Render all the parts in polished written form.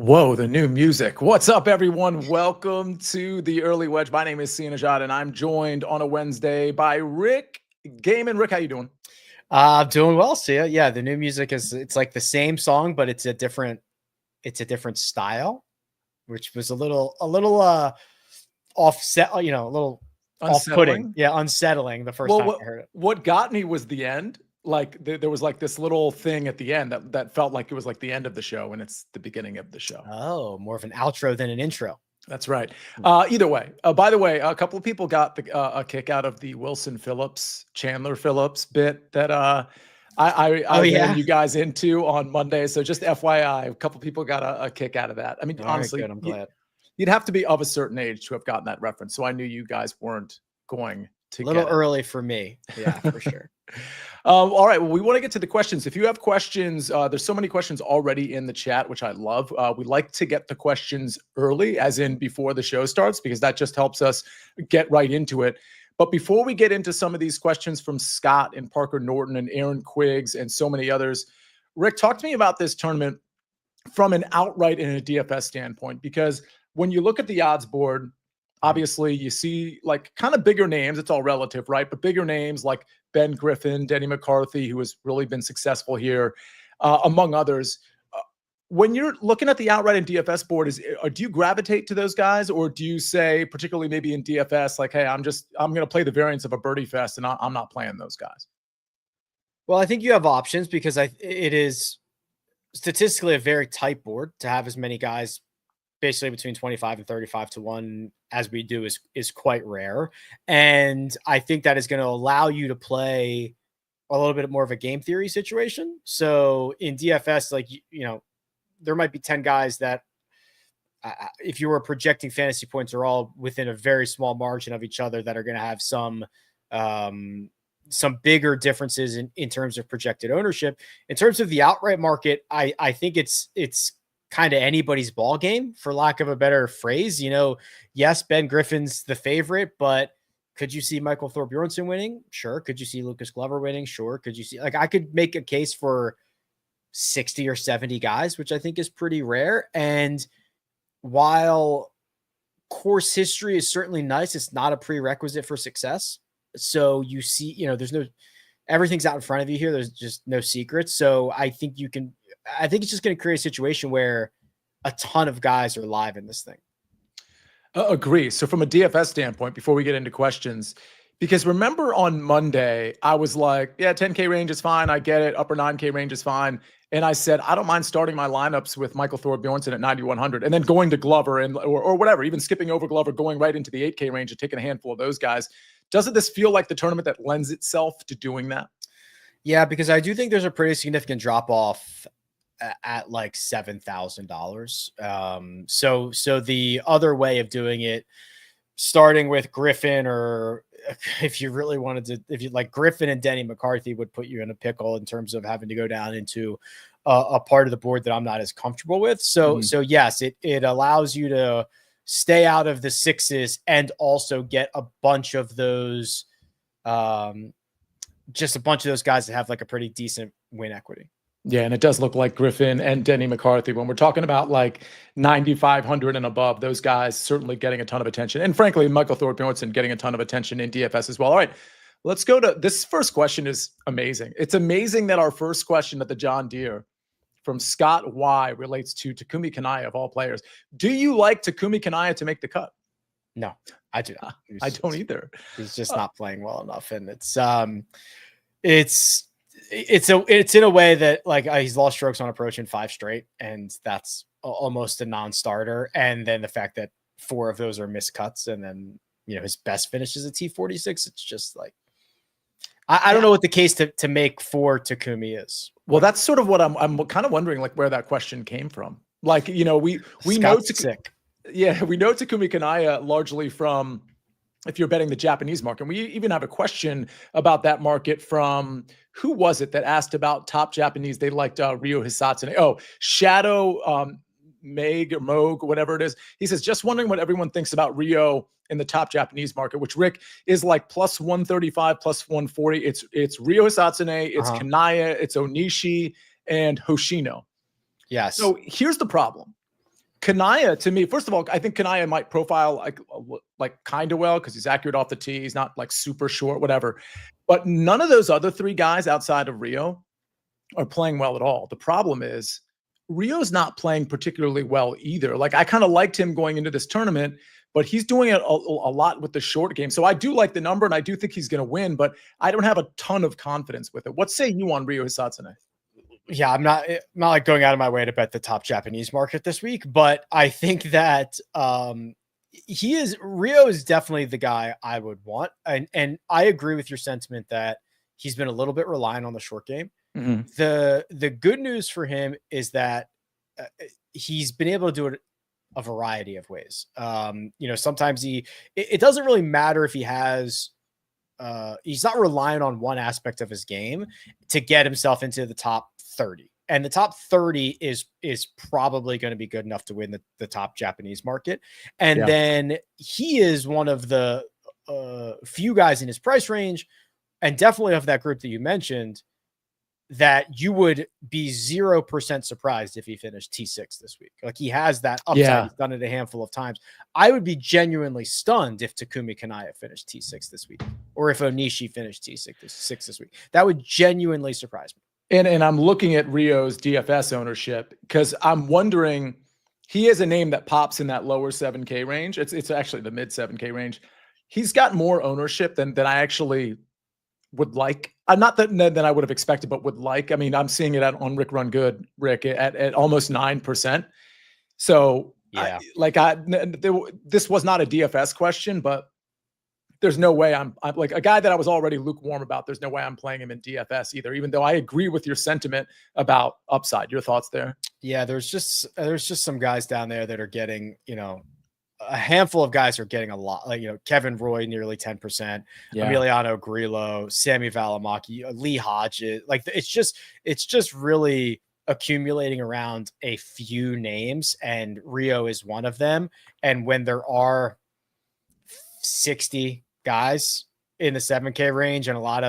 Whoa, the new music. What's up, everyone? Welcome to the Early Wedge. My name is Nejad, and I'm joined on a Wednesday by Rick Gehman. Rick, how you doing? Doing well, Sia. Yeah, the new music it's like the same song, but it's a different style, which was a little offset, a little off-putting. Yeah, unsettling the first time I heard it. What got me was the end. Like there was like this little thing at the end that felt like it was like the end of the show, and it's the beginning of the show. Oh, more of an outro than an intro. That's right. Either way, by the way, a couple of people got a kick out of the Wilson Phillips, Chandler Phillips bit that I ran you guys into on Monday. So just FYI, a couple of people got a kick out of that. I mean, honestly, good. I'm glad. You'd have to be of a certain age to have gotten that reference. So I knew you guys weren't going to get it. A little early for me. Yeah, for sure. All right. Well, we want to get to the questions. If you have questions, there's so many questions already in the chat, which I love. We like to get the questions early, as in before the show starts, because that just helps us get right into it. But before we get into some of these questions from Scott and Parker Norton and Aaron Quiggs and so many others, Rick, talk to me about this tournament from an outright and a DFS standpoint, because when you look at the odds board, obviously you see like kind of bigger names. It's all relative, right? But bigger names like Ben Griffin, Denny McCarthy, who has really been successful here, among others. When you're looking at the outright and DFS board, do you gravitate to those guys, or do you say, particularly maybe in DFS, like, hey, I'm going to play the variance of a birdie fest, and I'm not playing those guys? Well, I think you have options because it is statistically a very tight board. To have as many guys basically between 25 and 35 to 1 as we do is quite rare. And I think that is going to allow you to play a little bit more of a game theory situation. So in DFS, like, there might be 10 guys that if you were projecting fantasy points are all within a very small margin of each other that are going to have some bigger differences in terms of projected ownership. In terms of the outright market, I think it's kind of anybody's ball game, for lack of a better phrase. Yes, Ben Griffin's the favorite, but could you see Michael Thorpe Bjornsson winning? Sure. Could you see Lucas Glover winning? Sure. Could you see, I could make a case for 60 or 70 guys, which I think is pretty rare. And while course history is certainly nice, it's not a prerequisite for success. So you see, everything's out in front of you here. There's just no secrets. So I think it's just going to create a situation where a ton of guys are live in this thing. Agree. So from a DFS standpoint, before we get into questions, because remember on Monday, I was like, yeah, 10K range is fine. I get it. Upper 9K range is fine. And I said, I don't mind starting my lineups with Michael Thorpe Bjornsson at 9,100 and then going to Glover or whatever, even skipping over Glover, going right into the 8K range and taking a handful of those guys. Doesn't this feel like the tournament that lends itself to doing that? Yeah, because I do think there's a pretty significant drop off at like $7,000. So the other way of doing it, starting with Griffin, or if you really wanted to, if you like Griffin and Denny McCarthy, would put you in a pickle in terms of having to go down into a part of the board that I'm not as comfortable with. So yes, it allows you to stay out of the sixes and also get a bunch of those, just a bunch of those guys that have like a pretty decent win equity. Yeah, and it does look like Griffin and Denny McCarthy, when we're talking about like 9,500 and above, those guys certainly getting a ton of attention. And frankly, Michael Thorpe Bjornsson getting a ton of attention in DFS as well. All right, let's go to this first question. Is amazing. It's amazing that our first question at the John Deere from Scott Y relates to Takumi Kanaya, of all players. Do you like Takumi Kanaya to make the cut? No, I do not. I don't either. He's just not playing well enough. And it's in a way that like he's lost strokes on approach in 5 straight, and that's almost a non-starter. And then the fact that 4 of those are missed cuts, and then his best finish is a T46. It's just like I don't know what the case to make for Takumi is. Well, that's sort of what I'm kind of wondering, like where that question came from. Like we know sick. Yeah, we know Takumi Kanaya largely from, if you're betting the Japanese market. We even have a question about that market from, who was it that asked about top Japanese? They liked Ryo Hisatsune. Oh, Shadow Meg or Moog, whatever it is. He says, just wondering what everyone thinks about Ryo in the top Japanese market, which, Rick, is like plus 135, plus 140. It's Ryo Hisatsune, it's Kanaya, it's Onishi, and Hoshino. Yes. So here's the problem. Kanaya, to me, first of all, I think Kanaya might profile like kind of well because he's accurate off the tee. He's not like super short, whatever. But none of those other three guys outside of Rio are playing well at all. The problem is Rio's not playing particularly well either. Like, I kind of liked him going into this tournament, but he's doing it a lot with the short game. So I do like the number, and I do think he's going to win, but I don't have a ton of confidence with it. What say you on Ryo Hisatsune? Yeah, I'm not like going out of my way to bet the top Japanese market this week, but I think that Ryo is definitely the guy I would want. And I agree with your sentiment that he's been a little bit reliant on the short game. Mm-hmm. The good news for him is that he's been able to do it a variety of ways. Sometimes it doesn't really matter if he has, he's not relying on one aspect of his game to get himself into the top 30. And the top 30 is probably going to be good enough to win the top Japanese market. And then he is one of the few guys in his price range, and definitely of that group that you mentioned, that you would be 0% surprised if he finished T6 this week. Like, he has that upside. Yeah. He's done it a handful of times. I would be genuinely stunned if Takumi Kanaya finished T6 this week, or if Onishi finished T6 this week. That would genuinely surprise me. And I'm looking at Rio's DFS ownership because I'm wondering, he is a name that pops in that lower 7K range. It's actually the mid 7K range. He's got more ownership than I actually would like. Not that I would have expected, but would like. I mean, I'm seeing it on Rick Run Good, Rick, at almost 9%. So yeah, this was not a DFS question, but there's no way I'm like a guy that I was already lukewarm about. There's no way I'm playing him in DFS either, even though I agree with your sentiment about upside. Your thoughts there? Yeah, there's just some guys down there that are getting, a handful of guys are getting a lot, like, Kevin Roy, nearly 10%, Emiliano Grillo, Sammy Valimaki, Lee Hodges. Like, it's just really accumulating around a few names, and Rio is one of them. And when there are 60 guys in the 7K range and a lot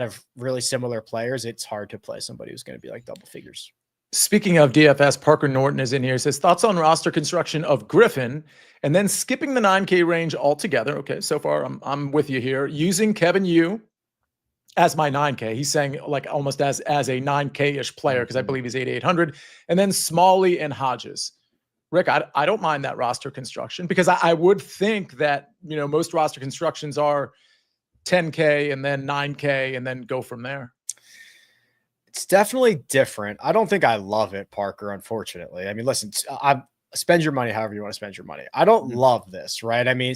of really similar players, it's hard to play somebody who's going to be like double figures. Speaking of DFS, Parker Norton is in here. He says, thoughts on roster construction of Griffin and then skipping the 9K range altogether. Okay, so far I'm with you here. Using Kevin Yu as my 9K. He's saying like almost as a 9K-ish player because I believe he's 8,800. And then Smalley and Hodges. Rick, I don't mind that roster construction because I would think that, most roster constructions are 10K and then 9K and then go from there. It's definitely different. I don't think I love it, Parker, unfortunately. I mean, listen, spend your money however you want to spend your money. I don't love this, right? I mean,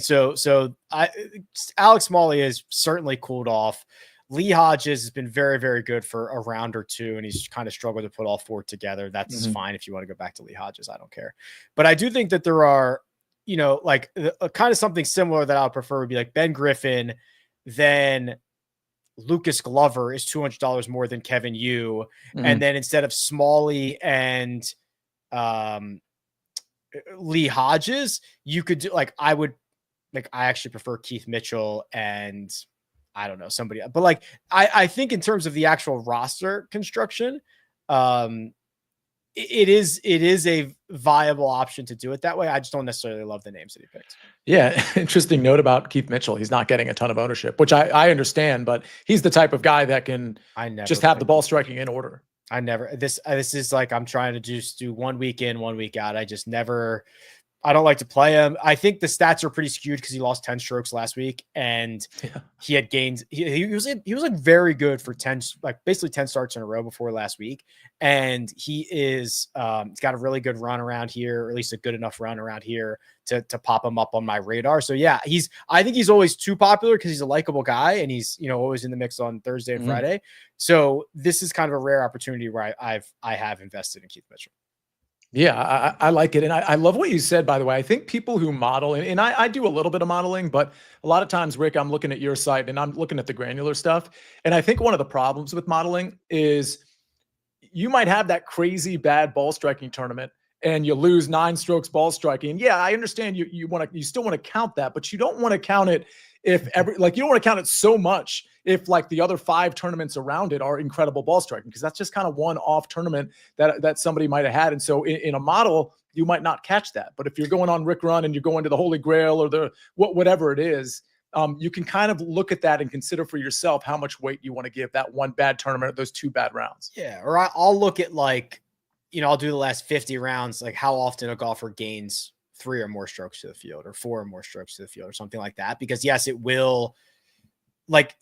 Alex Smalley is certainly cooled off. Lee Hodges has been very, very good for a round or two, and he's kind of struggled to put all four together. That's fine if you want to go back to Lee Hodges. I don't care. But I do think that there are, like kind of something similar that I would prefer would be like Ben Griffin, then Lucas Glover is $200 more than Kevin Yu. And then instead of Smalley and Lee Hodges, you could do I actually prefer Keith Mitchell and I don't know, somebody, but I think in terms of the actual roster construction, it is a viable option to do it that way. I just don't necessarily love the names that he picked. Yeah. Interesting note about Keith Mitchell. He's not getting a ton of ownership, which I understand, but he's the type of guy that can just have the ball striking in order. This is like, I'm trying to just do 1 week in, 1 week out. I don't like to play him. I think the stats are pretty skewed because he lost 10 strokes last week and he had gained. He was very good for 10, basically 10 starts in a row before last week. And he is, he's got a really good run around here, or at least a good enough run around here to pop him up on my radar. So yeah, I think he's always too popular because he's a likable guy and he's, always in the mix on Thursday and Friday. So this is kind of a rare opportunity where I have invested in Keith Mitchell. Yeah, I like it. And I love what you said, by the way. I think people who model, and I do a little bit of modeling, but a lot of times, Rick, I'm looking at your site and I'm looking at the granular stuff. And I think one of the problems with modeling is you might have that crazy bad ball striking tournament and you lose 9 strokes ball striking. Yeah, I understand you still want to count that, but you don't want to count it if you don't want to count it so much if like the other 5 tournaments around it are incredible ball striking, because that's just kind of one off tournament that somebody might have had. And so in a model, you might not catch that. But if you're going on Rick Run and you're going to the Holy Grail or whatever it is, you can kind of look at that and consider for yourself how much weight you want to give that one bad tournament or those 2 bad rounds. Yeah. Or I'll look at like, I'll do the last 50 rounds, like how often a golfer gains 3 or more strokes to the field or 4 or more strokes to the field or something like that. Because yes, it will like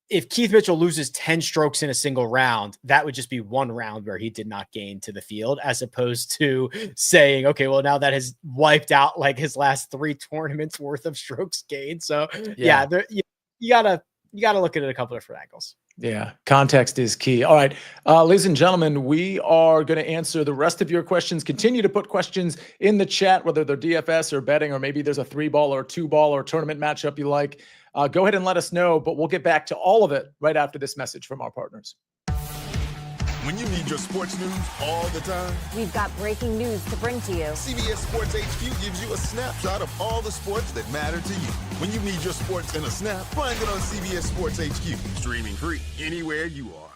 if Keith Mitchell loses 10 strokes in a single round, that would just be one round where he did not gain to the field, as opposed to saying, okay, well, now that has wiped out like his last 3 tournaments worth of strokes gained. So yeah, you gotta look at it a couple different angles. Yeah, context is key. All right, ladies and gentlemen, we are going to answer the rest of your questions. Continue to put questions in the chat, whether they're DFS or betting, or maybe there's a 3-ball or 2-ball or tournament matchup you like. Go ahead and let us know, but we'll get back to all of it right after this message from our partners. When you need your sports news all the time, we've got breaking news to bring to you. CBS Sports HQ gives you a snapshot of all the sports that matter to you. When you need your sports in a snap, find it on CBS Sports HQ, streaming free anywhere you are.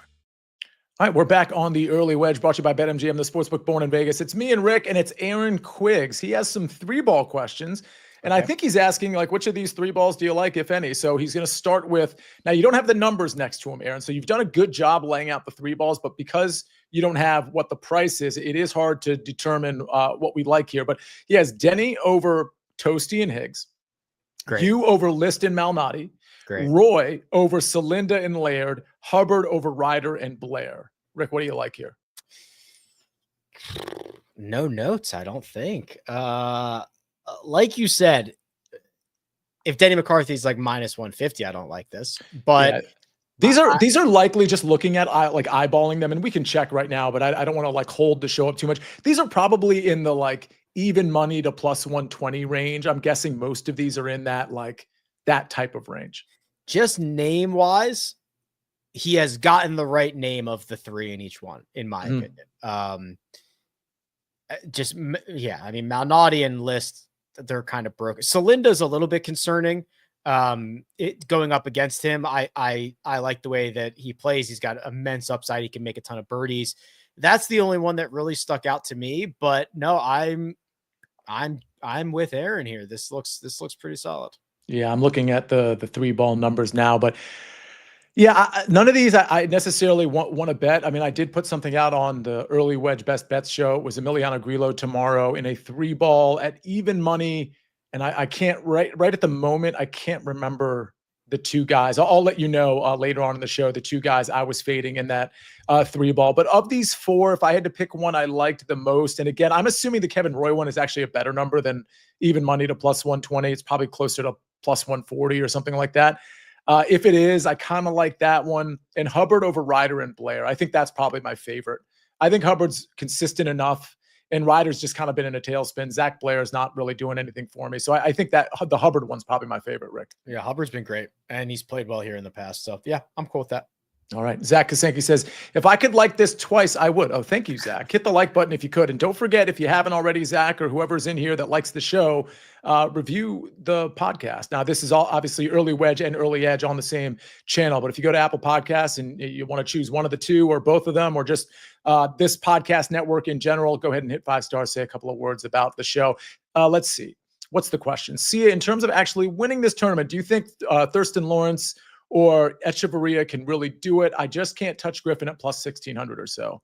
All right, we're back on the Early Wedge, brought to you by BetMGM, the sportsbook born in Vegas. It's me and Rick, and it's Aaron Quiggs. He has some 3-ball questions. And I think he's asking, like, which of these 3 balls do you like, if any? So he's going to start with, now you don't have the numbers next to him, Aaron. So you've done a good job laying out the 3 balls, but because you don't have what the price is, it is hard to determine what we like here. But he has Denny over Toasty and Higgs. Great. You over List and Malnati. Great. Roy over Celinda and Laird. Hubbard over Ryder and Blair. Rick, what do you like here? No notes, I don't think. Like you said, if Denny McCarthy's like minus 150, I don't like this. But yeah. These are likely just looking at like eyeballing them, and we can check right now, but I don't want to like hold the show up too much. These are probably in the like even money to plus 120 range. I'm guessing most of these are in that type of range. Just name wise, he has gotten the right name of the 3 in each one, in my opinion. I mean, Malnati and List, they're kind of broken. Celinda's a little bit concerning. It going up against him. I like the way that he plays. He's got immense upside. He can make a ton of birdies. That's the only one that really stuck out to me. But no, I'm with Aaron here. This looks pretty solid. Yeah, I'm looking at the 3-ball numbers now, but yeah, none of these I necessarily want to bet. I mean, I did put something out on the Early Wedge Best Bets show. It was Emiliano Grillo tomorrow in a 3-ball at even money. And I can't right at the moment, I can't remember the 2 guys. I'll let you know later on in the show, the 2 guys I was fading in that 3-ball. But of these 4, if I had to pick one I liked the most, and again, I'm assuming the Kevin Roy one is actually a better number than even money to plus 120. It's probably closer to plus 140 or something like that. If it is, I kind of like that one. And Hubbard over Ryder and Blair. I think that's probably my favorite. I think Hubbard's consistent enough, and Ryder's just kind of been in a tailspin. Zach Blair's not really doing anything for me. So I think that the Hubbard one's probably my favorite, Rick. Yeah, Hubbard's been great, and he's played well here in the past. So yeah, I'm cool with that. All right. Zach Kasanke says, if I could like this twice, I would. Oh, thank you, Zach. Hit the like button if you could. And don't forget, if you haven't already, Zach, or whoever's in here that likes the show, review the podcast. Now, this is all obviously Early Wedge and Early Edge on the same channel. But if you go to Apple Podcasts and you want to choose one of the 2 or both of them, or just this podcast network in general, go ahead and hit 5 stars, say a couple of words about the show. Let's see. What's the question? Sia, in terms of actually winning this tournament, do you think Thurston Lawrence or Echeverria can really do it? I just can't touch Griffin at plus 1,600 or so.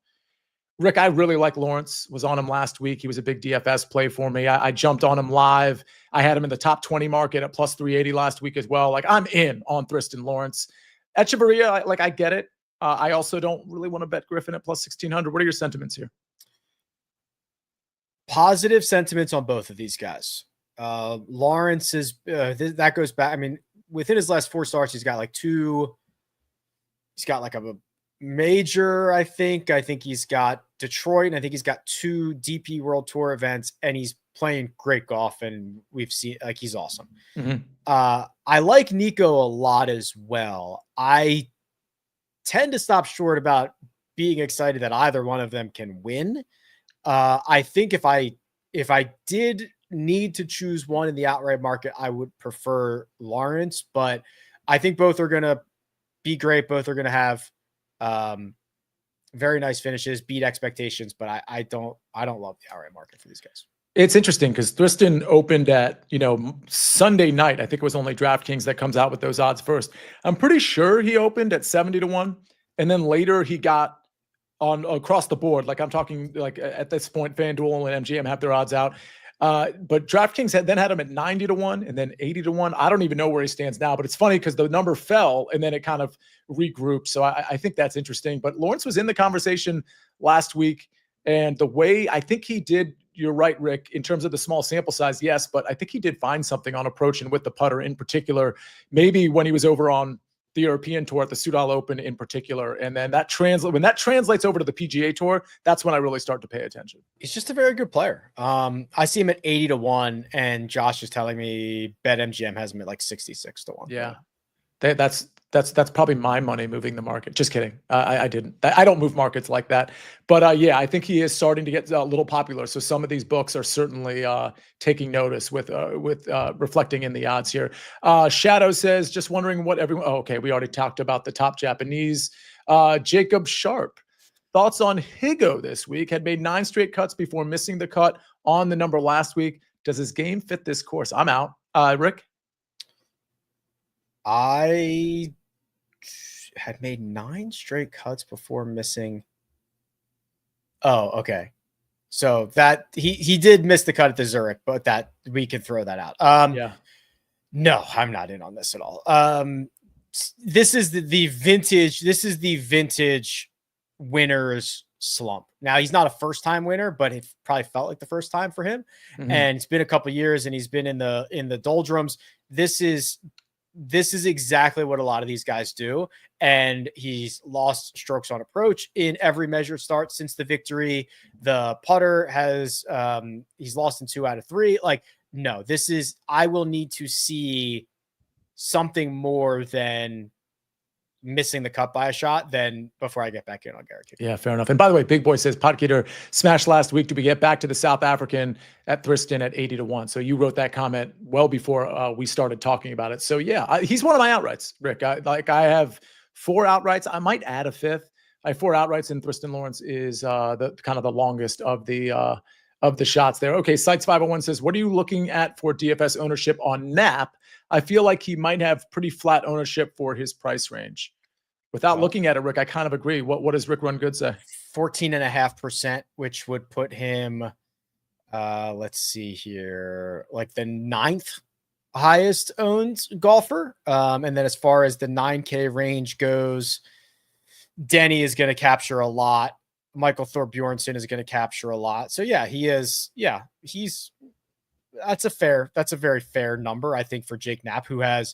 Rick, I really like Lawrence. Was on him last week. He was a big DFS play for me. I jumped on him live. I had him in the top 20 market at plus 380 last week as well. Like, I'm in on Thurston Lawrence. Echeverria, I get it. I also don't really want to bet Griffin at plus 1,600. What are your sentiments here? Positive sentiments on both of these guys. Lawrence is that goes back. I mean, within his last 4 starts, he's got like 2. He's got like a major, I think he's got Detroit, and I think he's got 2 DP World Tour events, and he's playing great golf, and we've seen like he's awesome. Mm-hmm. I like Nico a lot as well. I tend to stop short about being excited that either one of them can win. I think if I did need to choose one in the outright market, I would prefer Lawrence, but I think both are going to be great. Both are going to have very nice finishes, beat expectations, but I don't love the outright market for these guys. It's interesting because Thriston opened at, Sunday night. I think it was only DraftKings that comes out with those odds first. I'm pretty sure he opened at 70-1. And then later he got on across the board. Like I'm talking like at this point, FanDuel and MGM have their odds out. But DraftKings had him at 90-1 and then 80-1. I don't even know where he stands now, but it's funny because the number fell and then it kind of regrouped. So I think that's interesting. But Lawrence was in the conversation last week, and the way I think he did, you're right, Rick, in terms of the small sample size, yes, but I think he did find something on approach and with the putter in particular, maybe when he was over on the European Tour at the Soudal Open in particular. And then when that translates over to the PGA Tour, that's when I really start to pay attention. He's just a very good player. I see him at 80-1, and Josh is telling me BetMGM has him at like 66-1. Yeah. That's probably my money moving the market. Just kidding. I didn't. I don't move markets like that. But yeah, I think he is starting to get a little popular. So some of these books are certainly taking notice with reflecting in the odds here. Shadow says, just wondering what everyone. Oh, okay, we already talked about the top Japanese. Jacob Sharp, thoughts on Higo this week? Had made 9 straight cuts before missing the cut on the number last week. Does his game fit this course? I'm out. Rick? I had made 9 straight cuts before missing. Oh, okay. So that he did miss the cut at the Zurich, but that we can throw that out. Yeah. No, I'm not in on this at all. This is the vintage winners slump. Now he's not a first time winner, but it probably felt like the first time for him. Mm-hmm. And it's been a couple of years and he's been in the doldrums. This is exactly what a lot of these guys do. And he's lost strokes on approach in every measured start since the victory. The putter has, he's lost in 2 out of 3. Like, no, I will need to see something more than missing the cut by a shot then before I get back in on Garrett. Yeah, fair enough. And by the way, Big Boy says Potkeeter smashed last week. Do we get back to the South African at Thriston at 80-1? So you wrote that comment well before we started talking about it. So yeah, he's one of my outrights, Rick. I have 4 outrights. I might add a 5th. I have 4 outrights, and Thriston Lawrence is the kind of the longest of the shots there. Okay, Sites 501 says, what are you looking at for DFS ownership on Knapp? I feel like he might have pretty flat ownership for his price range. Without looking at it, Rick, I kind of agree. What does Rick Run Good say? 14.5%, which would put him, let's see here, like the 9th highest owned golfer. And then as far as the 9K range goes, Denny is going to capture a lot. Michael Thorpe Bjornsson is going to capture a lot. So yeah, that's a very fair number, I think, for Jake Knapp, who has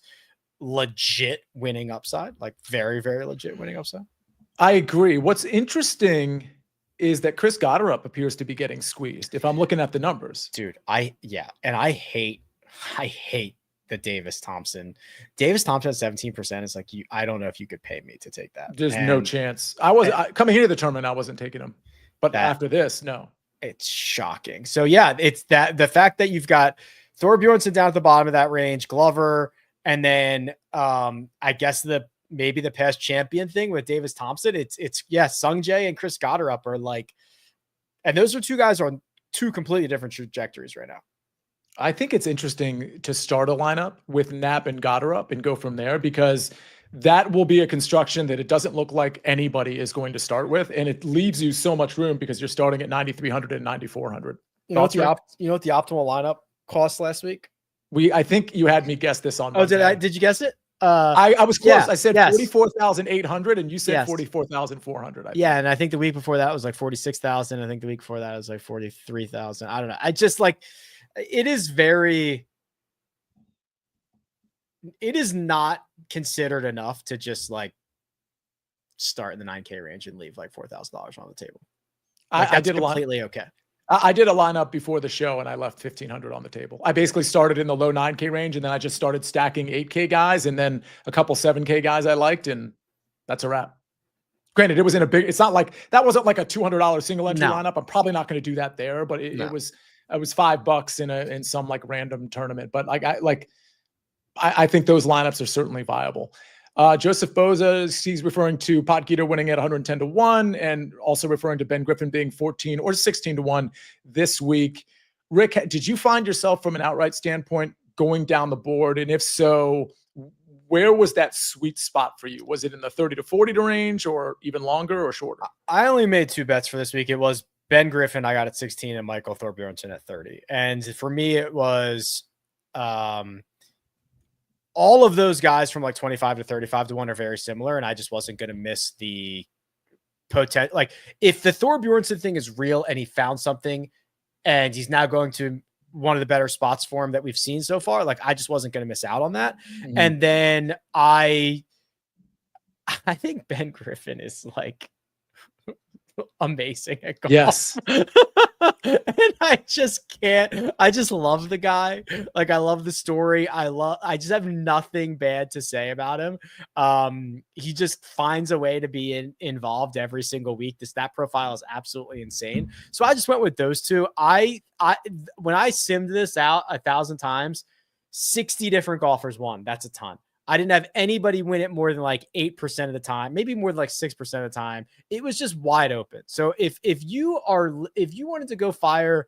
legit winning upside, like very, very legit winning upside. I agree. What's interesting is that Chris Gotterup appears to be getting squeezed if I'm looking at the numbers. Dude, I hate the Davis Thompson. Davis Thompson at 17% is like, I don't know if you could pay me to take that. There's no chance. Coming into the tournament, I wasn't taking him. But after this, no. It's shocking. So yeah, it's the fact that you've got Thor Bjornsson down at the bottom of that range, Glover, and then I guess maybe the past champion thing with Davis Thompson. It's Sung Jae and Chris Gotterup are like, and those are 2 guys on 2 completely different trajectories right now. I think it's interesting to start a lineup with Knapp and Gotterup and go from there, because that will be a construction that it doesn't look like anybody is going to start with, and it leaves you so much room because you're starting at 9,300 and 9,400. You know what the optimal lineup cost last week? I think you had me guess this on Monday. Did you guess it? I was close. I said 44,800 and you said 44,400. Yeah. And I think the week before that was like 46,000. I think the week before that was like 43,000. I don't know. I just like, it is not considered enough to just like start in the 9K range and leave like $4,000 on the table. Like, I did completely okay. I did a lineup before the show and I left 1,500 on the table. I basically started in the low 9K range and then I just started stacking 8K guys and then a couple 7K guys I liked, and that's a wrap. Granted, it was in it's not like that wasn't like a $200 single entry lineup. I'm probably not going to do that there, but it was it was $5 in some like random tournament. But I think those lineups are certainly viable. Joseph Boza, he's referring to Potgieter winning at 110-1 and also referring to Ben Griffin being 14 or 16-1 this week. Rick, did you find yourself from an outright standpoint going down the board? And if so, where was that sweet spot for you? Was it in the 30 to 40 range or even longer or shorter? I only made 2 bets for this week. It was Ben Griffin, I got at 16, and Michael Thorbjornsen at 30. And for me, it was all of those guys from like 25 to 35-1 are very similar. And I just wasn't going to miss the potential. Like if the Thorbjornsen thing is real and he found something and he's now going to one of the better spots for him that we've seen so far, like I just wasn't going to miss out on that. Mm-hmm. And then I think Ben Griffin is like amazing at golf. Yes. And I just love the guy. Like I love the story. I just have nothing bad to say about him. He just finds a way to be involved every single week. The stat profile is absolutely insane. So I just went with those two. When I simmed this out 1,000 times, 60 different golfers won. That's a ton. I didn't have anybody win it more than like 8% of the time, maybe more than like 6% of the time. It was just wide open. So if you wanted to go fire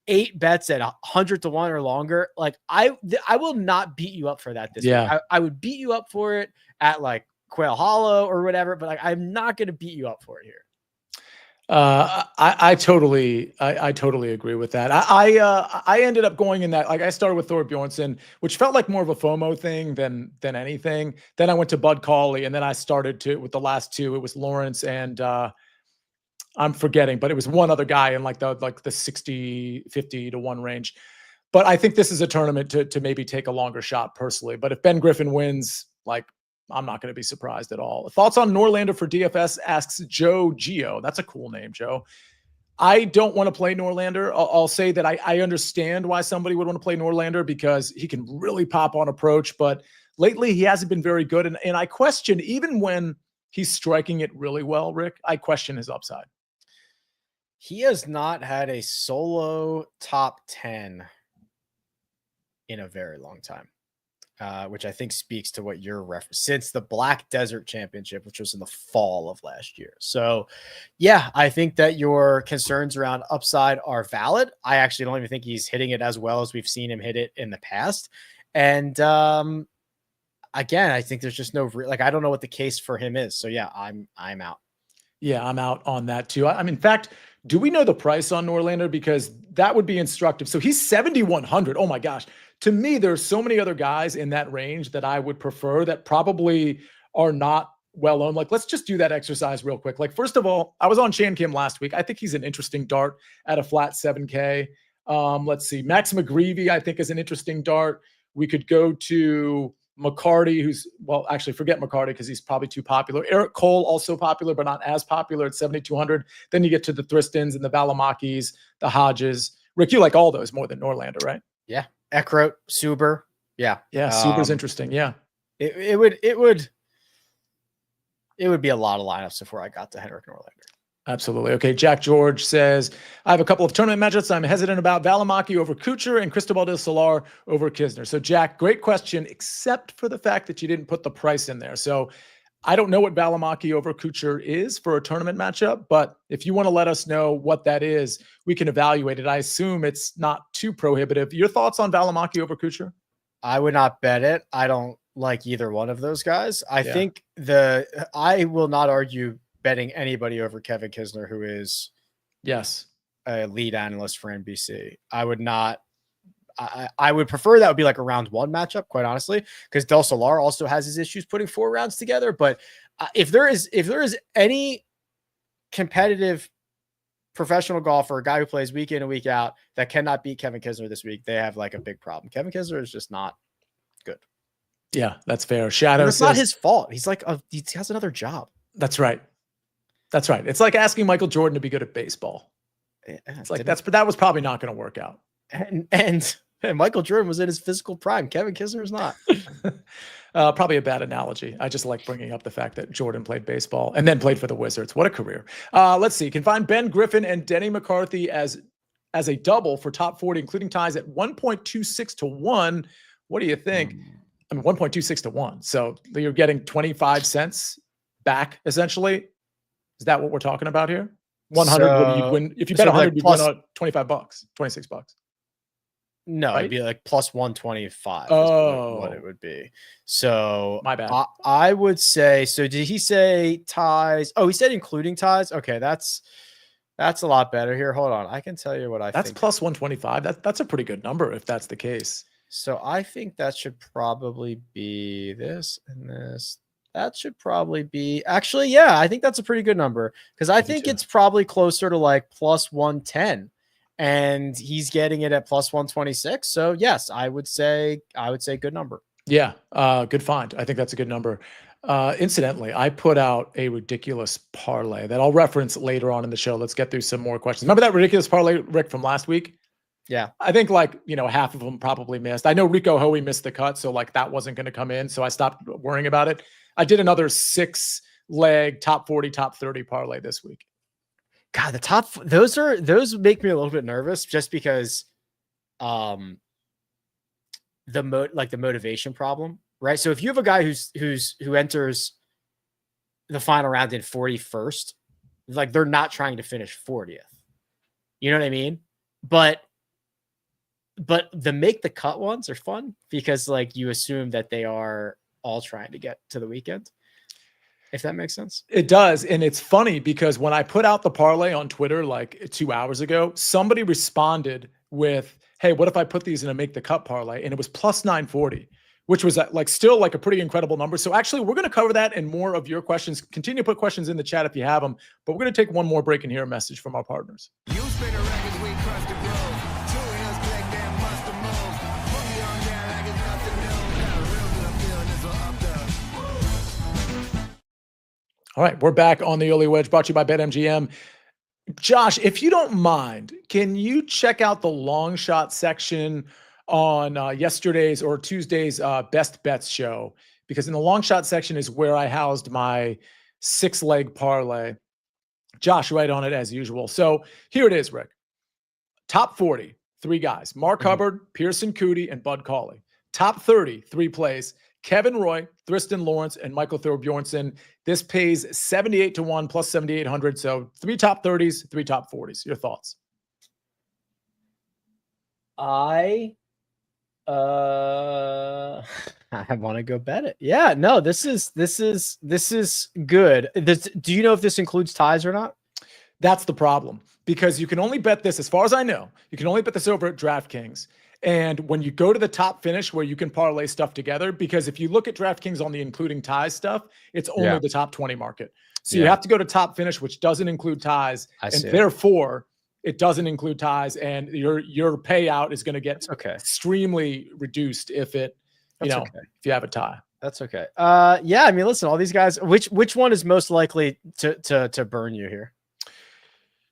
8 bets at 100-1 or longer, like I will not beat you up for that this week. I would beat you up for it at like Quail Hollow or whatever, but like I'm not going to beat you up for it here. I totally agree with that. I ended up going in that, like I started with Thorbjornsen, which felt like more of a FOMO thing than anything. Then I went to Bud Cauley, and then I started with the last 2. It was Lawrence and I'm forgetting, but it was one other guy in like the 50-1 range. But I think this is a tournament to maybe take a longer shot personally. But if Ben Griffin wins, like I'm not going to be surprised at all. Thoughts on Norlander for DFS, asks Joe Geo. That's a cool name, Joe. I don't want to play Norlander. I'll say that I understand why somebody would want to play Norlander because he can really pop on approach, but lately he hasn't been very good. And I question, even when he's striking it really well, Rick, I question his upside. He has not had a solo top 10 in a very long time. Which I think speaks to what you're referencing since the Black Desert Championship, which was in the fall of last year. So yeah, I think that your concerns around upside are valid. I actually don't even think he's hitting it as well as we've seen him hit it in the past. And again, I think there's just no I don't know what the case for him is. So yeah, I'm out. Yeah, I'm out on that too. I mean, in fact, do we know the price on Norlander? Because that would be instructive. So he's 7,100. Oh my gosh. To me, there's so many other guys in that range that I would prefer that probably are not well owned. Like, let's just do that exercise real quick. Like, first of all, I was on Chan Kim last week. I think he's an interesting dart at a flat 7K. Let's see. Max McGreevy, I think, is an interesting dart. We could go to McCarty, who's, well, actually forget McCarty because he's probably too popular. Eric Cole, also popular, but not as popular at 7,200. Then you get to the Thristons and the Valamakis, the Hodges. Rick, you like all those more than Norlander, right? Yeah. Eckroat, Suber. Yeah. Yeah. Suber's interesting. Yeah. It would be a lot of lineups before I got to Henrik Norlander. Absolutely. Okay. Jack George says, I have a couple of tournament matchups I'm hesitant about: Valimaki over Kuchar and Cristobal del Solar over Kisner. So Jack, great question, except for the fact that you didn't put the price in there. So I don't know what Valimaki over Kuchar is for a tournament matchup, but if you want to let us know what that is, we can evaluate it. I assume it's not too prohibitive. Your thoughts on Valimaki over Kuchar? I would not bet it. I don't like either one of those guys. I think I will not argue betting anybody over Kevin Kisner, who is a lead analyst for NBC. I would not. I would prefer that would be like a round 1 matchup, quite honestly, because Del Solar also has his issues putting 4 rounds together. But if there is any competitive professional golfer, a guy who plays week in and week out, that cannot beat Kevin Kisner this week, they have like a big problem. Kevin Kisner is just not good. Yeah, that's fair. Shadow, it's not his fault. He's like he has another job. That's right. That's right. It's like asking Michael Jordan to be good at baseball. It's like that was probably not going to work out. And Michael Jordan was in his physical prime. Kevin Kisner is not. Probably a bad analogy. I just like bringing up the fact that Jordan played baseball and then played for the Wizards. What a career. Let's see. You can find Ben Griffin and Denny McCarthy as as a double for top 40, including ties at 1.26 to 1. What do you think? I mean, 1.26 to 1. So you're getting 25 cents back, essentially. Is that what we're talking about here? 100 would you win? If you bet 100, you'd win $25, $26. No, right? It'd be like plus 125 Oh, is what it would be. So my bad. I would say, so did he say ties? Oh, he said including ties. Okay. That's a lot better here. Hold on. I can tell you what I think. That's plus 125. That's a pretty good number if that's the case. So I think that should probably be this and this. That should probably be actually, yeah, I think that's a pretty good number because I think it's probably closer to like plus 110 and he's getting it at plus 126. So yes, I would say good number. Yeah. Good find. I think that's a good number. Incidentally, I put out a ridiculous parlay that I'll reference later on in the show. Let's get through some more questions. Remember that ridiculous parlay, Rick, from last week? Yeah. I think half of them probably missed. I know Rico Hoey missed the cut, so that wasn't going to come in. So I stopped worrying about it. I did another 6-leg top 40, top 30 parlay this week. God, those make me a little bit nervous just because the motivation problem, right? So if you have a guy who enters the final round in 41st, they're not trying to finish 40th. You know what I mean? But the make the cut ones are fun because you assume that they are all trying to get to the weekend. If that makes sense. It does. And it's funny because when I put out the parlay on Twitter 2 hours ago, somebody responded with, hey, what if I put these in a make the cut parlay? And it was plus 940, which was still a pretty incredible number. So actually we're going to cover that and more of your questions. Continue to put questions in the chat if you have them, but we're going to take one more break and hear a message from our partners. All right, we're back on the Early Wedge, brought to you by BetMGM. Josh, if you don't mind, can you check out the long shot section on yesterday's or Tuesday's Best Bets show? Because in the long shot section is where I housed my 6-leg parlay. Josh, right on it as usual. So here it is, Rick. Top 40, 3 guys. Mark Hubbard, Pearson Coody, and Bud Cauley. Top 30, 3 plays. Kevin Roy, Thriston Lawrence, and Michael Thorbjornsen. This pays 78 to 1 plus 7,800. So 3 top 30s, 3 top 40s. Your thoughts? I want to go bet it. Yeah, no, this is good. Do you know if this includes ties or not? That's the problem because you can only bet this, as far as I know, you can only bet this over at DraftKings. And when you go to the top finish where you can parlay stuff together, because if you look at DraftKings on the including ties stuff, it's only the top 20 market. So you have to go to top finish, which doesn't include ties. Therefore it doesn't include ties. And your payout is going to get extremely reduced if if you have a tie. That's okay. Yeah. I mean, listen, all these guys, which one is most likely to burn you here?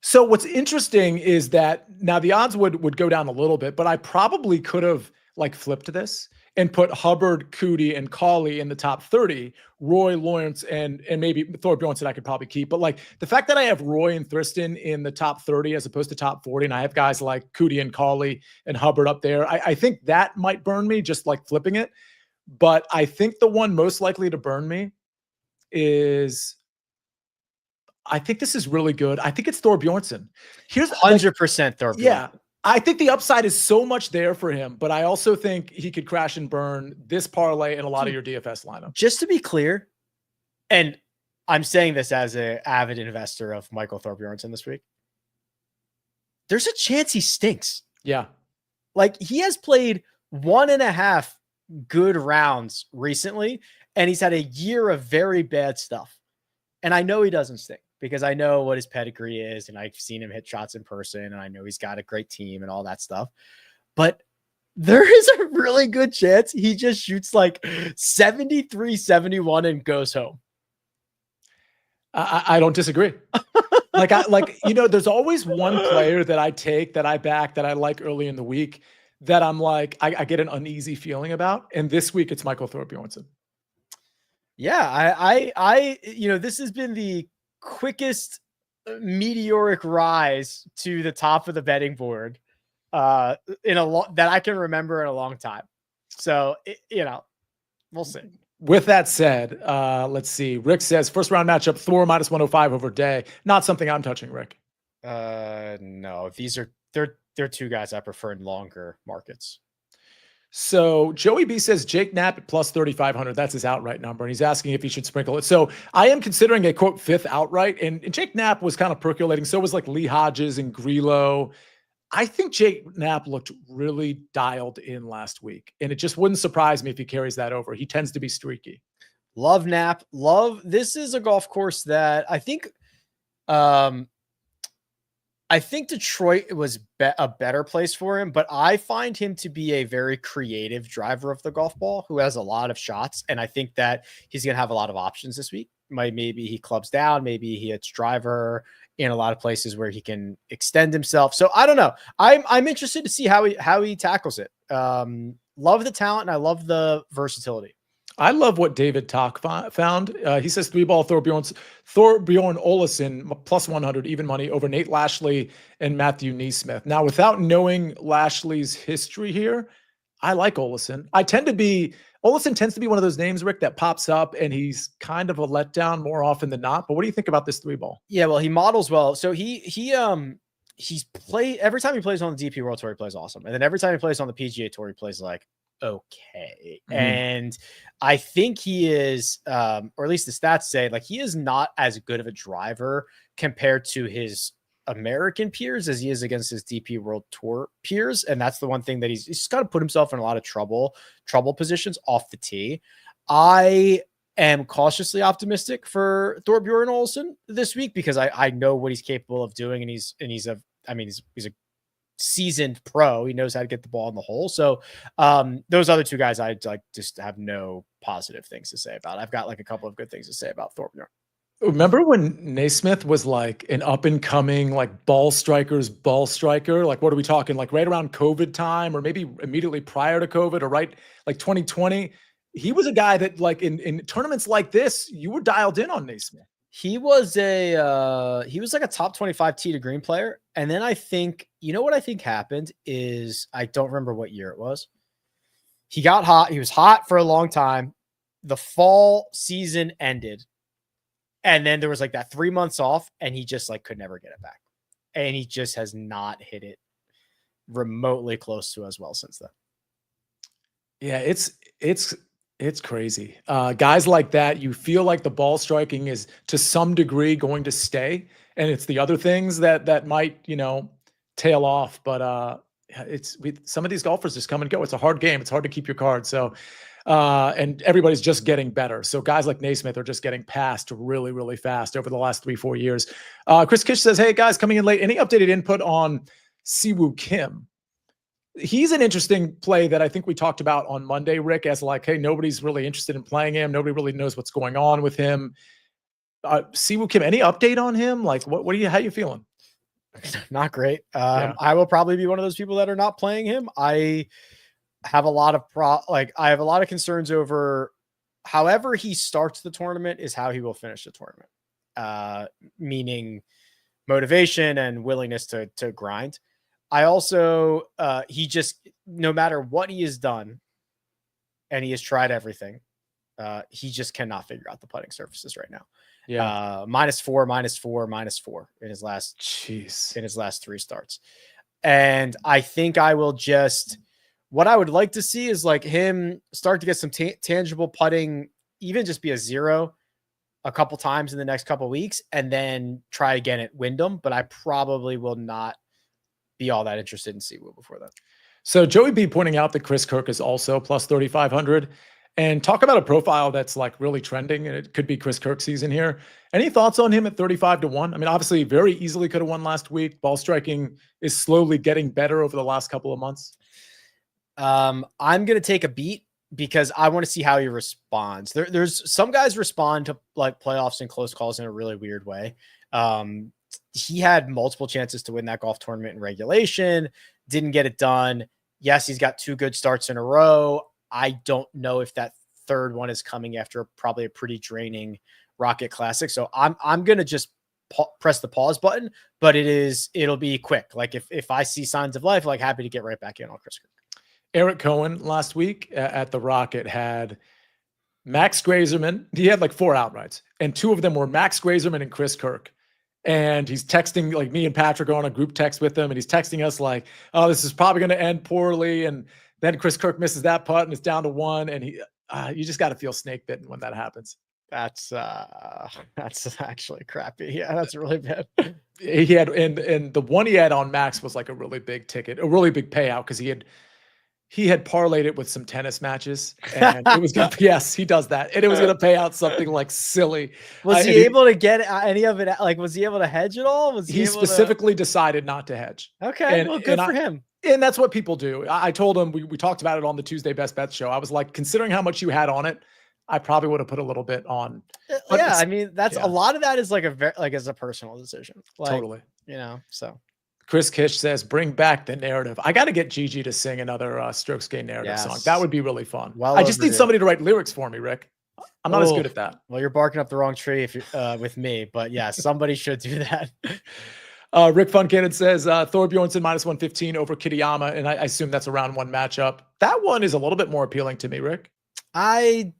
So what's interesting is that now the odds would go down a little bit, but I probably could have flipped this and put Hubbard, Coody, and Cauley in the top 30, Roy, Lawrence, and maybe Thorbjornsen I could probably keep. But the fact that I have Roy and Thriston in the top 30 as opposed to top 40, and I have guys like Coody and Cauley and Hubbard up there, I think that might burn me just flipping it. But I think the one most likely to burn me is... I think this is really good. I think it's Thorbjornsen. Here's 100% Thorbjornsen. Yeah. I think the upside is so much there for him, but I also think he could crash and burn this parlay in a lot of your DFS lineup. Just to be clear, and I'm saying this as an avid investor of Michael Thorbjornsen this week, there's a chance he stinks. Yeah. He has played 1.5 good rounds recently, and he's had a year of very bad stuff. And I know he doesn't stink because I know what his pedigree is, and I've seen him hit shots in person, and I know he's got a great team and all that stuff. But there is a really good chance he just shoots 73, 71 and goes home. I don't disagree. There's always one player that I take, that I back, that I like early in the week that I'm I get an uneasy feeling about. And this week it's Michael Thorbjornsen. Yeah, I this has been the quickest meteoric rise to the top of the betting board in that I can remember in a long time. So, we'll see. With that said, let's see. Rick says first round matchup, Thor minus 105 over Day. Not something I'm touching, Rick. No, they're two guys I prefer in longer markets. So Joey B says Jake Knapp at plus 3,500. That's his outright number. And he's asking if he should sprinkle it. So I am considering a quote fifth outright. And Jake Knapp was kind of percolating. So was like Lee Hodges and Grillo. I think Jake Knapp looked really dialed in last week. And it just wouldn't surprise me if he carries that over. He tends to be streaky. Love Knapp. This is a golf course that I think Detroit was a better place for him, but I find him to be a very creative driver of the golf ball who has a lot of shots. And I think that he's going to have a lot of options this week. Maybe he clubs down, maybe he hits driver in a lot of places where he can extend himself. So I don't know. I'm interested to see how he tackles it. Love the talent and I love the versatility. I love what David Talk found. He says 3-ball Thorbjorn Olesen plus 100 even money over Nate Lashley and Matthew Neesmith. Now, without knowing Lashley's history here, I like Olesen. Olesen tends to be one of those names, Rick, that pops up and he's kind of a letdown more often than not. But what do you think about this 3-ball? Yeah, well, he models well. So he's played every time he plays on the DP World Tour, he plays awesome. And then every time he plays on the PGA Tour, he plays like okay. Mm-hmm. And I think he is, or at least the stats say, like he is not as good of a driver compared to his American peers as he is against his DP World Tour peers. And that's the one thing that he's just got to put himself in a lot of trouble positions off the tee. I am cautiously optimistic for Thorbjorn Olesen this week because I know what he's capable of doing. And he's a seasoned pro. He knows how to get the ball in the hole. So those other two guys, I like just have no positive things to say about. I've got like a couple of good things to say about Thorbjorn. Remember when Naismith was like an up and coming, like ball striker? Like, what are we talking? Like right around COVID time, or maybe immediately prior to COVID, or right like 2020. He was a guy that like in tournaments like this, you were dialed in on Naismith. He was like a top 25 tee to green player. And then I think, what I think happened is I don't remember what year it was. He got hot. He was hot for a long time. The fall season ended. And then there was like that 3 months off and he just like could never get it back. And he just has not hit it remotely close to as well since then. Yeah, it's crazy. Guys like that, you feel like the ball striking is to some degree going to stay, and it's the other things that might, tail off. But some of these golfers just come and go. It's a hard game. It's hard to keep your card. So, and everybody's just getting better. So guys like Naismith are just getting passed really, really fast over the last 3-4 years. Chris Kish says, "Hey guys, coming in late. Any updated input on Siwoo Kim?" He's an interesting play that I think we talked about on Monday, Rick, as like, hey, nobody's really interested in playing him. Nobody really knows what's going on with him. Siwoo Kim, any update on him? Like, how you feeling? Not great. I will probably be one of those people that are not playing him. I have a lot of concerns over however he starts the tournament is how he will finish the tournament. Meaning motivation and willingness to grind. I also, he just, no matter what he has done, and he has tried everything, he just cannot figure out the putting surfaces right now. Yeah. -4 in his last 3 starts. And I think what I would like to see is like him start to get some tangible putting, even just be a 0 a couple times in the next couple weeks, and then try again at Wyndham. But I probably will not be all that interested in Siwoo before that. So Joey B pointing out that Chris Kirk is also plus 3,500, and talk about a profile that's like really trending, and it could be Chris Kirk season here. Any thoughts on him at 35-1? I mean, obviously very easily could have won last week. Ball striking is slowly getting better over the last couple of months. I'm going to take a beat because I want to see how he responds. There's some guys respond to like playoffs and close calls in a really weird way. He had multiple chances to win that golf tournament in regulation, didn't get it done. Yes, he's got 2 good starts in a row. I don't know if that third one is coming after probably a pretty draining Rocket Classic. So I'm going to just press the pause button, but it'll be quick. Like if I see signs of life, like happy to get right back in on Chris Kirk. Eric Cohen last week at the Rocket had Max Grazerman. He had like 4 outrights, and 2 of them were Max Grazerman and Chris Kirk. And he's texting, like, me and Patrick are on a group text with him, and he's texting us like, oh, this is probably going to end poorly. And then Chris Kirk misses that putt and it's down to 1. And you just got to feel snake bitten when that happens. That's actually crappy. Yeah, that's really bad. He had, and the one he had on Max was like a really big ticket, a really big payout, because he had parlayed it with some tennis matches, and it was gonna, yes, he does that, and it was gonna pay out something like silly. Was he able to get any of it? Like, was he able to hedge at all? Was he specifically decided not to hedge? Okay, well, good for him. And that's what people do. I told him, we talked about it on the Tuesday Best Bets show. I was like, considering how much you had on it, I probably would have put a little bit on. Yeah, I mean, that's a lot of that is like as a personal decision. Like, totally. So. Chris Kish says, bring back the narrative. I got to get Gigi to sing another Strokes Gain narrative song. That would be really fun. Well, I just need somebody to write lyrics for me, Rick. I'm not as good at that. Well, you're barking up the wrong tree if you're with me, but yeah, somebody should do that. Rick Funcannon says Thor Bjornsson -115 over Kitayama, and I assume that's a round 1 matchup. That one is a little bit more appealing to me, Rick. I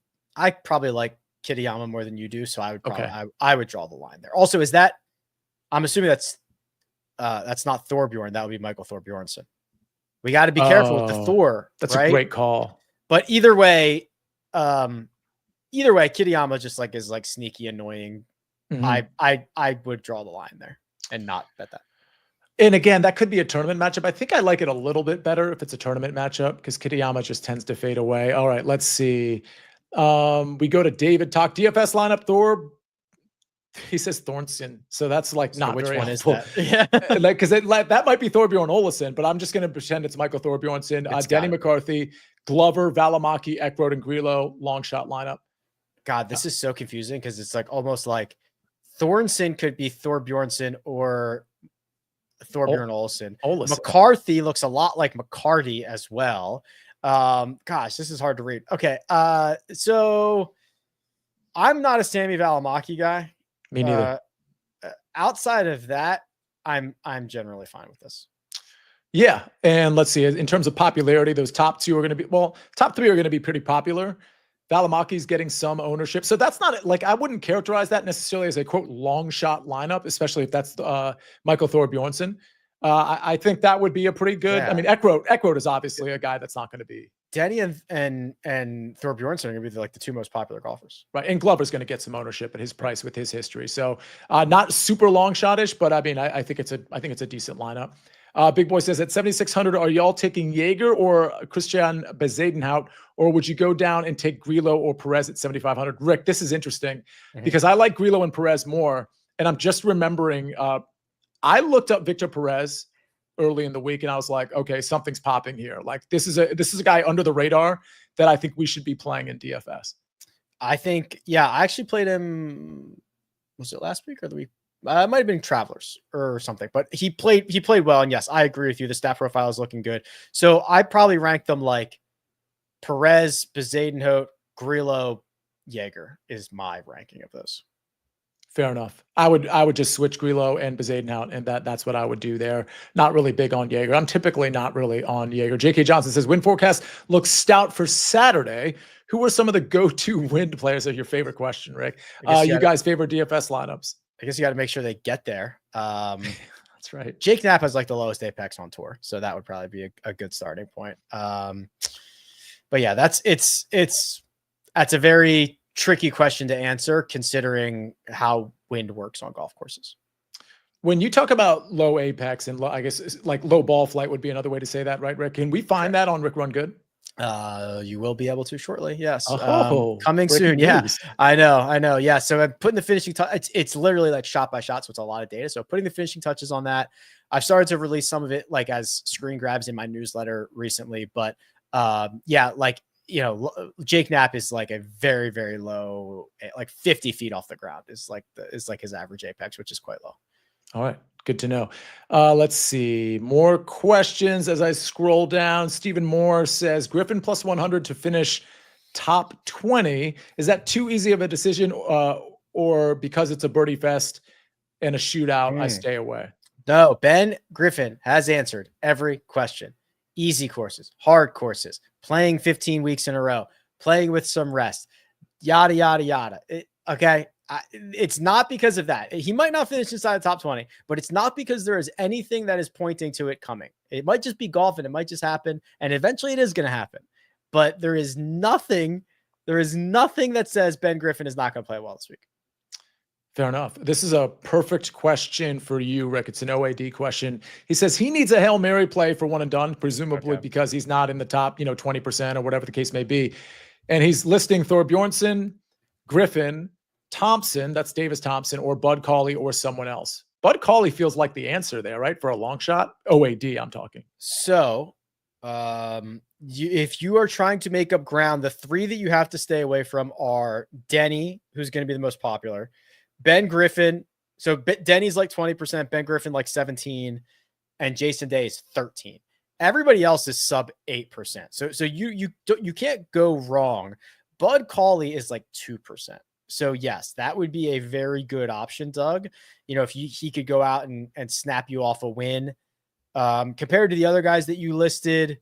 probably like Kitayama more than you do, so I would probably I would draw the line there. Also, is that I'm assuming that's not Thorbjorn. That would be Michael Thorbjornson. We got to be careful with the Thor. That's right? a great call. But either way, Kitayama just like is like sneaky annoying. I would draw the line there and not bet that. And again, that could be a tournament matchup. I think I like it a little bit better if it's a tournament matchup, because Kitayama just tends to fade away. All right, let's see. We go to David Talk DFS lineup. Thor. He says Thornton, so that's like not which very one helpful. Is that? Yeah, like, because that might be Thorbjorn Olesen, but I'm just going to pretend it's Michael Thorbjornson. Denny McCarthy, Glover, Valimaki, Eckroat, and Grillo long shot lineup. God, this is so confusing because it's like almost like Thornton could be Thorbjornson or Thorbjorn Olesen. McCarthy looks a lot like McCarty as well. Gosh, this is hard to read. Okay, so I'm not a Sammy Valimaki guy. Me neither. Outside of that, I'm generally fine with this. Yeah, and let's see. In terms of popularity, those top 2 are going to be top 3 are going to be pretty popular. Valimaki's getting some ownership, so that's not like I wouldn't characterize that necessarily as a quote long shot lineup, especially if that's Michael Thorbjornson. I think that would be a pretty good. Yeah. I mean, Eckroat is obviously a guy that's not going to be. Denny and Thorbjornson are going to be like the 2 most popular golfers. Right. And Glover's going to get some ownership at his price with his history. So not super long shot-ish, but I mean, I think it's a decent lineup. Big Boy says at 7,600, are y'all taking Jaeger or Christian Bezuidenhout, or would you go down and take Grillo or Perez at 7,500? Rick, this is interesting because I like Grillo and Perez more. And I'm just remembering, I looked up Victor Perez early in the week, and I was like, okay, something's popping here. Like this is a guy under the radar that I think we should be playing in DFS. I think, yeah, I actually played him. Was it last week or the week? It might have been Travelers or something, but he played well. And yes, I agree with you. The stat profile is looking good. So I probably ranked them like Perez, Bezuidenhout, Grillo, Jaeger is my ranking of those. Fair enough. I would just switch Grillo and Bezuidenhout, and that's what I would do there. Not really big on Jaeger. I'm typically not really on Jaeger. J.K. Johnson says, wind forecast looks stout for Saturday. Who are some of the go-to wind players? Is your favorite question, Rick? You guys' favorite DFS lineups? I guess you got to make sure they get there. That's right. Jake Knapp has like the lowest apex on tour, so that would probably be a good starting point. But yeah, that's a very tricky question to answer considering how wind works on golf courses. When you talk about low apex and I guess like low ball flight would be another way to say that, right, Rick? Can we find that on Rick Run Good? You will be able to shortly. Yes. Coming soon. Yeah, I know. Yeah. So I'm putting the finishing touch. It's literally like shot by shot. So it's a lot of data. So putting the finishing touches on that. I've started to release some of it like as screen grabs in my newsletter recently, but yeah, like, you know, Jake Knapp is like a very, very low, like 50 feet off the ground is like his average apex, which is quite low. All right. Good to know. Let's see more questions as I scroll down. Stephen Moore says Griffin plus 100 to finish top 20. Is that too easy of a decision or because it's a birdie fest? and a shootout, I stay away. No, Ben Griffin has answered every question. Easy courses, hard courses, playing 15 weeks in a row, playing with some rest, yada, yada, yada. Okay. It's not because of that. He might not finish inside the top 20, but it's not because there is anything that is pointing to it coming. It might just be golf and it might just happen. And eventually it is going to happen. But there is nothing that says Ben Griffin is not going to play well this week. Fair enough. This is a perfect question for you, Rick. It's an OAD question. He says he needs a Hail Mary play for one and done, presumably because he's not in the top, 20% or whatever the case may be. And he's listing Thorbjornsen, Griffin, Thompson, that's Davis Thompson, or Bud Cauley, or someone else. Bud Cauley feels like the answer there, right? For a long shot. OAD, I'm talking. So if you are trying to make up ground, the three that you have to stay away from are Denny, who's going to be the most popular, Ben Griffin. So Denny's like 20%, Ben Griffin like 17, and Jason Day is 13. Everybody else is sub 8%. So you can't go wrong. Bud Cauley is like 2%. So yes, that would be a very good option, Doug. If he could go out and snap you off a win. Compared to the other guys that you listed,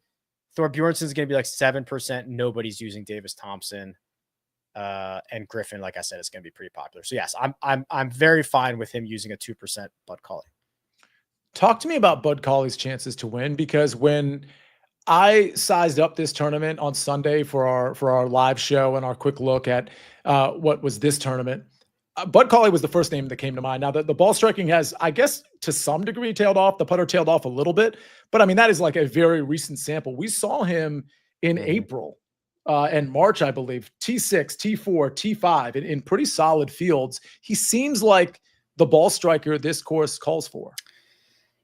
Thorbjornsen is going to be like 7%. Nobody's using Davis Thompson. And Griffin, like I said, is going to be pretty popular. So yes, I'm very fine with him using a 2% Bud Cauley. Talk to me about Bud Cauley's chances to win, because when I sized up this tournament on Sunday for our live show and our quick look at what was this tournament, Bud Cauley was the first name that came to mind. Now, the ball striking has, I guess, to some degree tailed off. The putter tailed off a little bit, but I mean, that is like a very recent sample. We saw him in April and March, I believe, T6, T4, T5 in pretty solid fields. He seems like the ball striker this course calls for.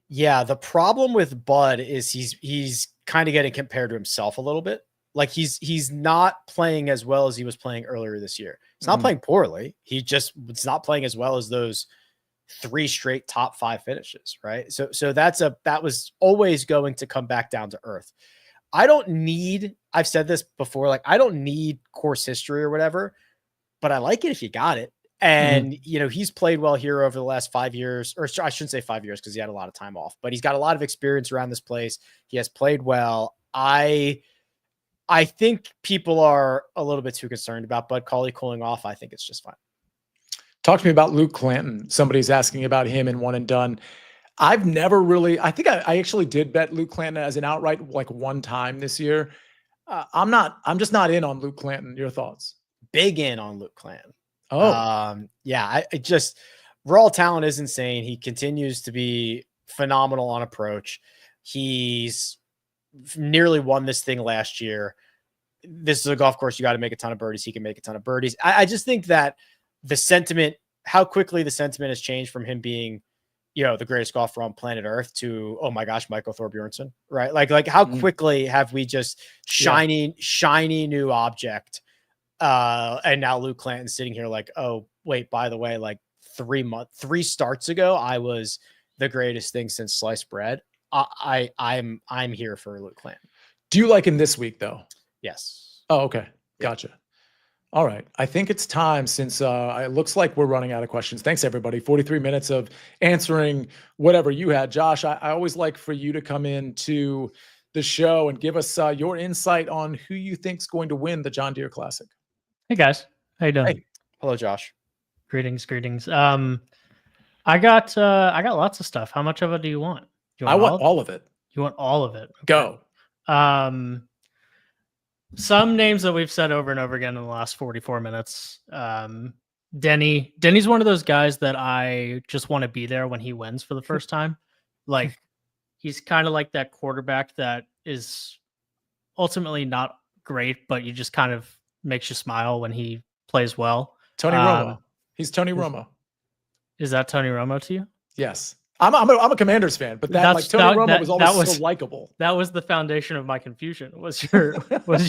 Yeah, the problem with Bud is he's kind of getting compared to himself a little bit. Like he's not playing as well as he was playing earlier this year. He's not playing poorly. It's not playing as well as those 3 straight top 5 finishes, right? So that was always going to come back down to earth. I've said this before, like I don't need course history or whatever, but I like it if you got it. And, he's played well here over the last 5 years, or I shouldn't say 5 years because he had a lot of time off, but he's got a lot of experience around this place. He has played well. I think people are a little bit too concerned about Bud Cauley cooling off. I think it's just fine. Talk to me about Luke Clanton. Somebody's asking about him in one and done. I've never really, I think I actually did bet Luke Clanton as an outright like one time this year. I'm just not in on Luke Clanton. Your thoughts? Big in on Luke Clanton. Yeah. I just raw talent is insane. He continues to be phenomenal on approach. He's nearly won this thing last year. This is a golf course. You got to make a ton of birdies. He can make a ton of birdies. I just think that the sentiment, how quickly the sentiment has changed from him being, the greatest golfer on planet Earth to, oh my gosh, Michael Thorbjornsen, right? Like how quickly have we just shiny new object. And now Luke Clanton sitting here like, oh wait, by the way, like 3 starts ago, I was the greatest thing since sliced bread. I'm here for Luke Clanton. Do you like him this week though? Yes. Oh, okay. Gotcha. All right. I think it's time, since it looks like we're running out of questions. Thanks everybody. 43 minutes of answering whatever you had. Josh, I always like for you to come into the show and give us your insight on who you think's going to win the John Deere Classic. Hey guys, how you doing? Hey. Hello, Josh. Greetings. I got lots of stuff. How much of it do you want? I want all of it. You want all of it? Okay. Go. Some names that we've said over and over again in the last 44 minutes. Denny's one of those guys that I just want to be there when he wins for the first time. Like he's kind of like that quarterback that is ultimately not great, but you just kind of makes you smile when he plays well. Tony Romo. He's Tony Romo. Is that Tony Romo to you? Yes. I'm a Commanders fan, but Tony Romo was always so likable. That was the foundation of my confusion. Was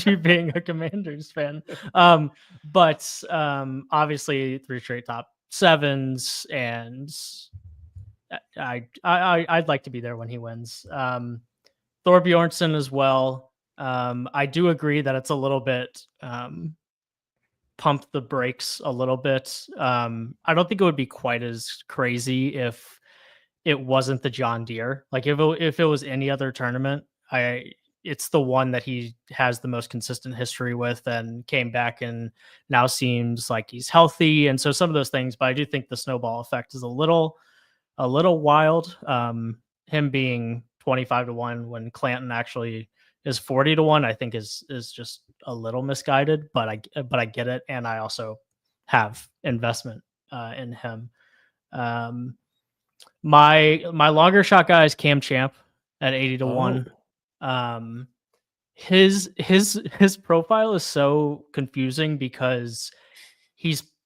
you being a Commanders fan? But obviously 3 straight top 7s, and I'd like to be there when he wins. Thorbjornsen as well. I do agree that it's a little bit pump the brakes a little bit. I don't think it would be quite as crazy if it wasn't the John Deere. Like if it was any other tournament, it's the one that he has the most consistent history with and came back and now seems like he's healthy. And so some of those things, but I do think the snowball effect is a little wild. Him being 25-1 when Clanton actually is 40-1, I think is just a little misguided, but I get it. And I also have investment in him. My longer shot guy is Cam Champ at 80-1. His profile is so confusing because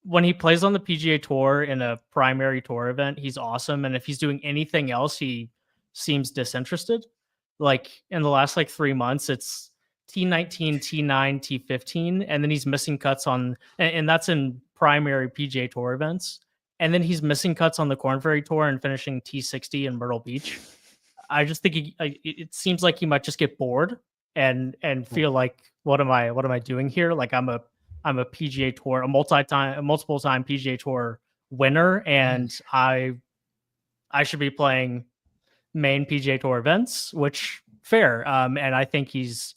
when he plays on the PGA Tour in a primary tour event, he's awesome. And if he's doing anything else, he seems disinterested. Like in the last 3 months, it's T19, T9, T15, and then he's missing cuts and that's in primary PGA Tour events. And then he's missing cuts on the Korn Ferry Tour and finishing T60 in Myrtle Beach. I just think it seems like he might just get bored and feel like, what am I doing here? Like I'm a PGA Tour, a multiple time PGA Tour winner, and I should be playing main PGA Tour events, which fair. And I think he's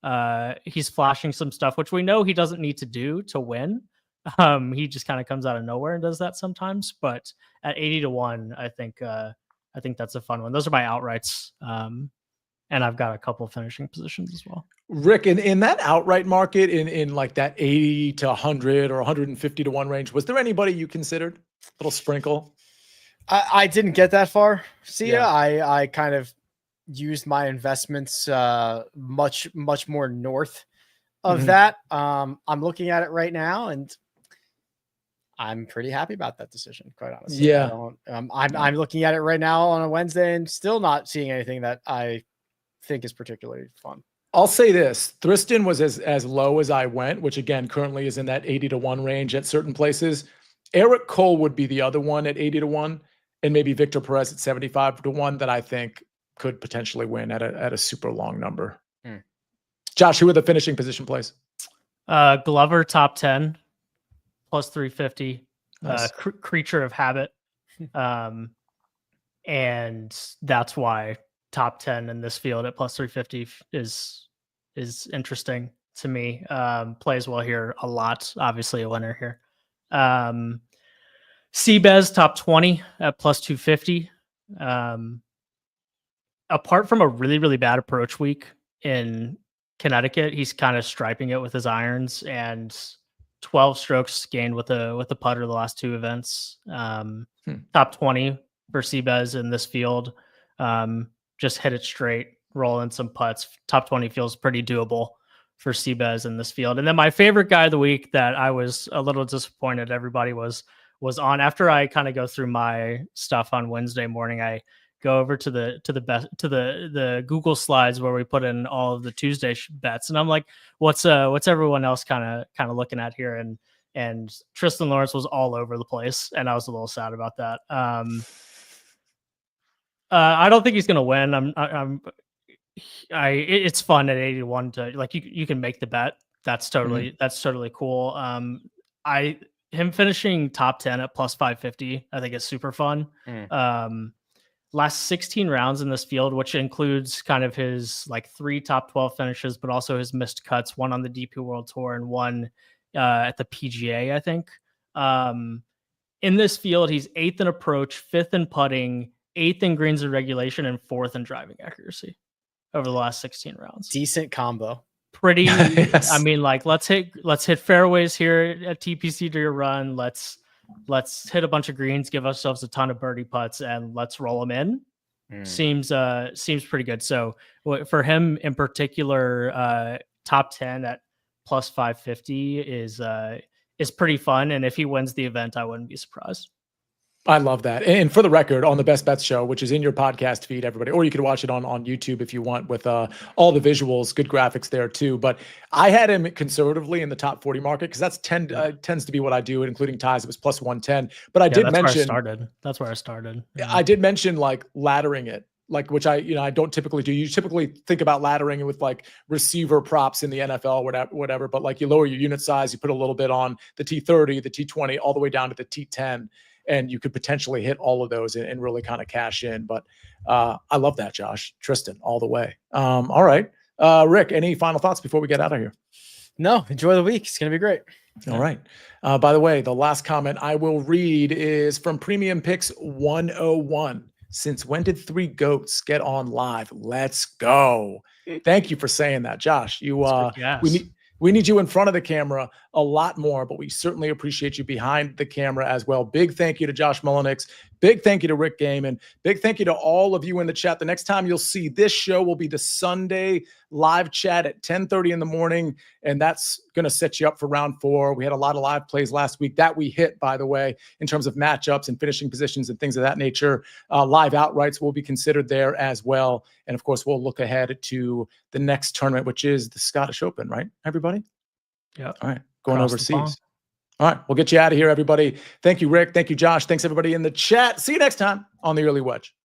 flashing some stuff, which we know he doesn't need to do to win. He just kind of comes out of nowhere and does that sometimes. But at 80-1, I think that's a fun one. Those are my outrights. And I've got a couple finishing positions as well. Rick, in that outright market, in like that 80 to 100 or 150-1 range, was there anybody you considered? A little sprinkle? I didn't get that far. Yeah. I kind of used my investments much more north of that. I'm looking at it right now, and I'm pretty happy about that decision, quite honestly. Yeah. I'm looking at it right now on a Wednesday and still not seeing anything that I think is particularly fun. I'll say this. Thriston was as low as I went, which again, currently is in that 80-1 range at certain places. Eric Cole would be the other one at 80-1, and maybe Victor Perez at 75-1 that I think could potentially win at a super long number. Josh, who are the finishing position plays? Glover top 10 plus 350. Nice. Creature of habit. And that's why top 10 in this field at plus 350 is interesting to me. Plays well here a lot. Obviously a winner here. CBS top 20 at plus 250. Apart from a really, really bad approach week in Connecticut, he's kind of striping it with his irons, and 12 strokes gained with a putter the last two events. Top 20 for CBS in this field. Just hit it straight, roll in some putts. Top 20 feels pretty doable for CBS in this field. And then my favorite guy of the week that I was a little disappointed everybody was on. After I kind of go through my stuff on Wednesday morning, I go over to the Google Slides where we put in all of the Tuesday bets, and I'm like, what's everyone else kind of looking at here? And Tristan Lawrence was all over the place, and I was a little sad about that. I don't think he's gonna win. It's fun at 81 to, like, you can make the bet. That's totally cool. Him finishing top 10 at plus 550, I think is super fun. Last 16 rounds in this field, which includes kind of his 3 top 12 finishes, but also his missed cuts, one on the DP World Tour and one at the PGA, I think. In this field, he's 8th in approach, 5th in putting, 8th in greens and regulation, and 4th in driving accuracy over the last 16 rounds. Decent combo. Pretty. Yes. I mean, let's hit fairways here at TPC Deere Run. Let's hit a bunch of greens, give ourselves a ton of birdie putts, and let's roll them in. Seems pretty good. So for him in particular, top 10 at plus 550 is pretty fun. And if he wins the event, I wouldn't be surprised. I love that. And for the record, on the Best Bets show, which is in your podcast feed, everybody, or you can watch it on YouTube if you want, with all the visuals, good graphics there too. But I had him conservatively in the top 40 market because that's tends to be what I do, including ties. It was plus 110. But I did mention that's where I started. I did mention laddering it like, which I don't typically do. You typically think about laddering with like receiver props in the NFL, whatever. But like you lower your unit size, you put a little bit on the T30, the T20, all the way down to the T10, and you could potentially hit all of those and really kind of cash in. But I love that, Josh. Tristan, all the way. All right. Rick, any final thoughts before we get out of here? No, enjoy the week. It's going to be great. All right. By the way, the last comment I will read is from Premium Picks 101. Since when did 3 goats get on live? Let's go. Thank you for saying that, Josh. We need you in front of the camera a lot more, but we certainly appreciate you behind the camera as well. Big thank you to Josh Mullenix. Big thank you to Rick Gehman. Big thank you to all of you in the chat. The next time you'll see this show will be the Sunday live chat at 10:30 in the morning, and that's going to set you up for round 4. We had a lot of live plays last week that we hit, by the way, in terms of matchups and finishing positions and things of that nature. Live outrights will be considered there as well. And of course, we'll look ahead to the next tournament, which is the Scottish Open, right, everybody? Yeah. All right. Going overseas. All right. We'll get you out of here, everybody. Thank you, Rick. Thank you, Josh. Thanks, everybody in the chat. See you next time on the Early Wedge.